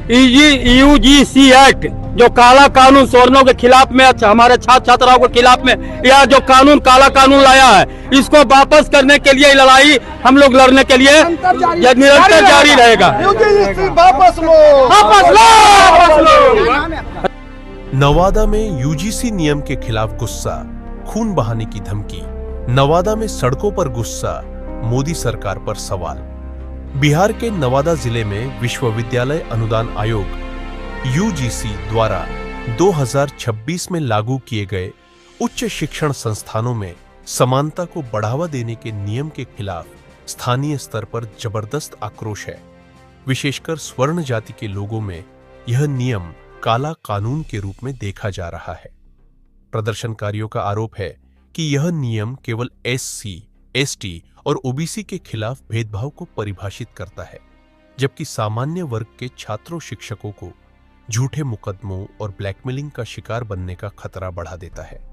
UGC act जो काला कानून स्वर्णों के खिलाफ में, हमारे छात्र छात्राओं के खिलाफ में यह जो कानून काला कानून लाया है, इसको वापस करने के लिए लड़ाई हम लोग लड़ने के लिए निरंतर जारी रहेगा। वापस लो। नवादा में यूजीसी नियम के खिलाफ गुस्सा, खून बहाने की धमकी। नवादा में सड़कों पर गुस्सा, मोदी सरकार पर सवाल। बिहार के नवादा जिले में विश्वविद्यालय अनुदान आयोग यूजीसी द्वारा 2026 में लागू किए गए उच्च शिक्षण संस्थानों में समानता को बढ़ावा देने के नियम के खिलाफ स्थानीय स्तर पर जबरदस्त आक्रोश है। विशेषकर स्वर्ण जाति के लोगों में यह नियम काला कानून के रूप में देखा जा रहा है। प्रदर्शनकारियों का आरोप है कि यह नियम केवल एससी, एसटी और ओबीसी के खिलाफ भेदभाव को परिभाषित करता है, जबकि सामान्य वर्ग के छात्रों शिक्षकों को झूठे मुकदमों और ब्लैकमेलिंग का शिकार बनने का खतरा बढ़ा देता है।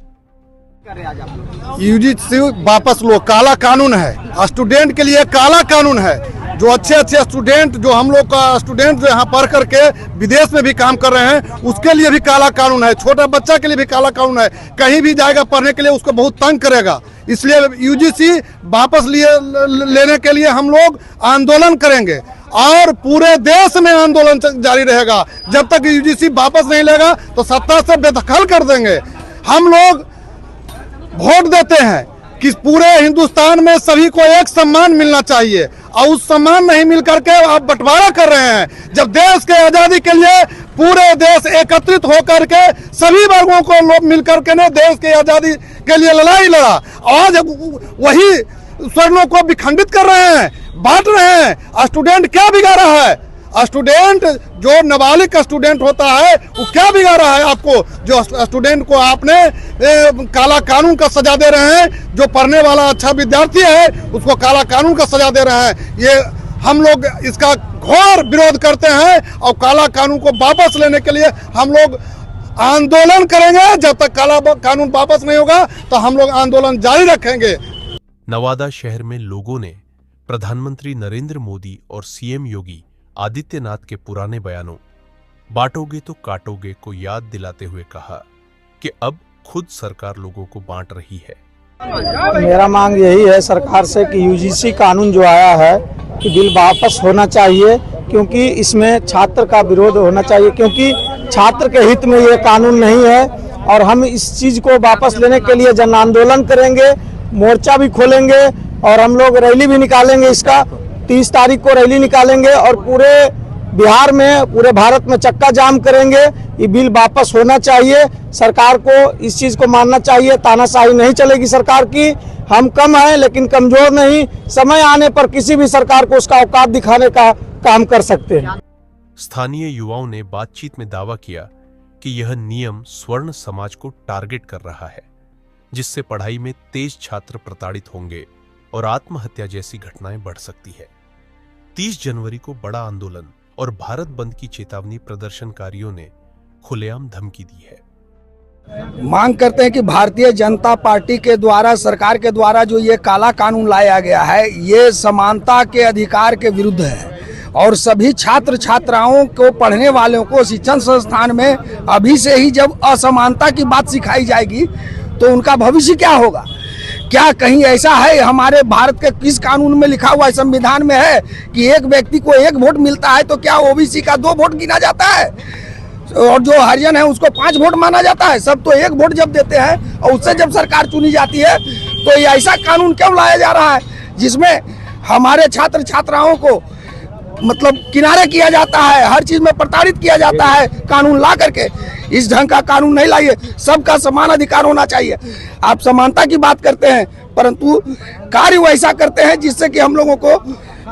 यूजीसी वापस लो, काला कानून है, स्टूडेंट के लिए काला कानून है। जो अच्छे स्टूडेंट, जो हम लोग का स्टूडेंट जो यहाँ पढ़ करके विदेश में भी काम कर रहे हैं, उसके लिए भी काला कानून है। छोटा बच्चा के लिए भी काला कानून है। कहीं भी जाएगा पढ़ने के लिए उसको बहुत तंग करेगा। इसलिए यूजीसी वापस लेने के लिए हम लोग आंदोलन करेंगे और पूरे देश में आंदोलन जारी रहेगा। जब तक यूजीसी वापस नहीं लेगा तो सत्ता से बेदखल कर देंगे। हम लोग वोट देते हैं कि पूरे हिंदुस्तान में सभी को एक सम्मान मिलना चाहिए और उस सम्मान नहीं मिल करके आप बंटवारा कर रहे हैं। जब देश के आजादी के लिए पूरे देश एकत्रित होकर के सभी वर्गों को लोग मिल करके ने देश की आजादी के लिए लड़ाई लड़ा, आज वही स्वर्णों को विखंडित कर रहे हैं, बांट रहे हैं। स्टूडेंट क्या बिगाड़ा है? स्टूडेंट जो नाबालिग स्टूडेंट होता है वो क्या बिगाड़ा है आपको? जो स्टूडेंट को आपने काला कानून का सजा दे रहे हैं। जो पढ़ने वाला अच्छा विद्यार्थी है उसको काला कानून का सजा दे रहे हैं। ये हम लोग इसका घोर विरोध करते हैं और काला कानून को वापस लेने के लिए हम लोग आंदोलन करेंगे। जब तक काला कानून वापस नहीं होगा तो हम लोग आंदोलन जारी रखेंगे। नवादा शहर में लोगों ने प्रधानमंत्री नरेंद्र मोदी और सीएम योगी आदित्यनाथ के पुराने बयानों बांटोगे तो काटोगे को याद दिलाते हुए कहा कि अब खुद सरकार लोगों को बांट रही है। मेरा मांग यही है सरकार से कि यूजीसी कानून जो आया है कि बिल वापस होना चाहिए, क्योंकि इसमें छात्र का विरोध होना चाहिए, क्योंकि छात्र के हित में ये कानून नहीं है। और हम इस चीज को वापस लेने के लिए जन आंदोलन करेंगे, मोर्चा भी खोलेंगे और हम लोग रैली भी निकालेंगे। इसका 30 तारीख को रैली निकालेंगे और पूरे बिहार में, पूरे भारत में चक्का जाम करेंगे। ये बिल वापस होना चाहिए। सरकार को इस चीज को मानना चाहिए। तानाशाही नहीं चलेगी सरकार की। हम कम हैं लेकिन कमजोर नहीं। समय आने पर किसी भी सरकार को उसका औकात दिखाने का काम कर सकते हैं। स्थानीय युवाओं ने बातचीत में दावा किया कि यह नियम स्वर्ण समाज को टारगेट कर रहा है, जिससे पढ़ाई में तेज छात्र प्रताड़ित होंगे और आत्महत्या जैसी घटनाएं बढ़ सकती है। 30 जनवरी को बड़ा आंदोलन और भारत बंद की चेतावनी प्रदर्शनकारियों ने खुलेआम धमकी दी है। मांग करते हैं कि भारतीय जनता पार्टी के द्वारा, सरकार के द्वारा जो ये काला कानून लाया गया है, ये समानता के अधिकार के विरुद्ध है और सभी छात्र छात्राओं को, पढ़ने वालों को शिक्षण संस्थान में अभी से ही जब असमानता की बात सिखाई जाएगी तो उनका भविष्य क्या होगा? क्या कहीं ऐसा है हमारे भारत के किस कानून में लिखा हुआ है, संविधान में है कि एक व्यक्ति को 1 वोट मिलता है तो क्या ओबीसी का 2 वोट गिना जाता है और जो हरिजन है उसको 5 वोट माना जाता है? सब तो 1 वोट जब देते हैं और उससे जब सरकार चुनी जाती है तो ये ऐसा कानून क्यों लाया जा रहा है जिसमें हमारे छात्र छात्राओं को मतलब किनारे किया जाता है, हर चीज में प्रताड़ित किया जाता है कानून ला करके? इस ढंग का कानून नहीं लाइए। सबका समान अधिकार होना चाहिए। आप समानता की बात करते हैं परंतु कार्य वैसा करते हैं जिससे कि हम लोगों को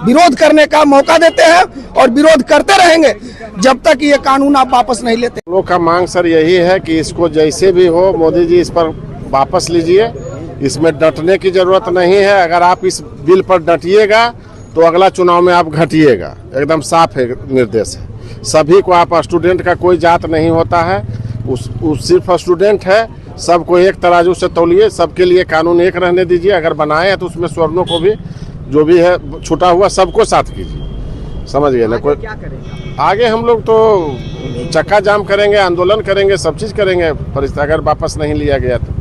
विरोध करने का मौका देते हैं और विरोध करते रहेंगे जब तक ये कानून आप वापस नहीं लेते। लोग का मांग सर यही है कि इसको जैसे भी हो मोदी जी इस पर वापस लीजिए। इसमें डटने की जरूरत नहीं है। अगर आप इस बिल पर डटिएगा तो अगला चुनाव में आप घटिएगा। एकदम साफ है निर्देश है सभी को। आप स्टूडेंट का कोई जात नहीं होता है, उस सिर्फ स्टूडेंट है। सबको एक तराजू से तौलिए, सबके लिए कानून एक रहने दीजिए। अगर बनाए हैं तो उसमें स्वर्णों को भी, जो भी है छूटा हुआ, सबको साथ कीजिए। समझ गए ना। कोई क्या करेंगे? आगे हम लोग तो चक्का जाम करेंगे, आंदोलन करेंगे, सब चीज़ करेंगे, पर अगर वापस नहीं लिया गया तो